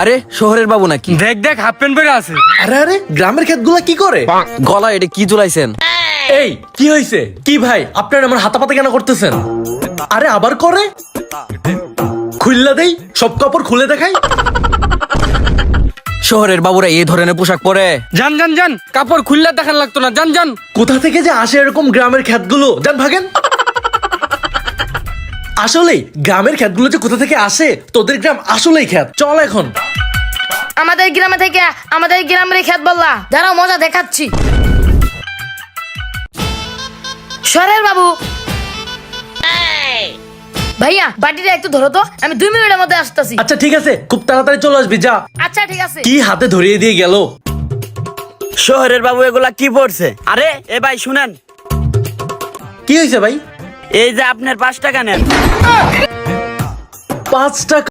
আরে শহরের বাবু নাকি? দেখ দেখ হাফ প্যান্ট পরে আছে। আরে আরে গ্রামের ক্ষেতগুলা কি করে? গলা এটা কি ঝুলাইছেন? এই কি হয়েছে? কি ভাই আপনার আমার হাতাপাতা কেন করতেছেন? আরে আবার করে খুললা দেই, সব কাপড় খুলে দেখাই। শহরের বাবুরা এই ধরনের পোশাক পরে? জান জান জান, কাপড় খুললে দেখান লাগতো না, জান জান। কোথা থেকে যে আসে এরকম গ্রামের ক্ষেতগুলো, যান ভাগেন। আসলে গ্রামের ক্ষেতগুলো যে কোথা থেকে আসে, তোদের গ্রাম আসলেই ক্ষেত। চল এখন। আমাদের গ্রামে থেকে আমাদের গ্রামের খেত বললা, দাঁড়াও মজা দেখাচ্ছি। শহরের বাবু ভাইয়া বাটিটা একটু ধরো তো, আমি 2 মিনিটের মধ্যে আসতেছি। আচ্ছা ঠিক আছে, খুব তাড়াতাড়ি চলে আসবি, যা। আচ্ছা ঠিক আছে। কি হাতে ধরিয়ে দিয়ে গেল। শহরের বাবু এগুলা কি পড়ছে? আরে এ ভাই শুনেন, কি হয়েছে ভাই? এই যে আপনার 5 টাকা নেন। 5 টাকা?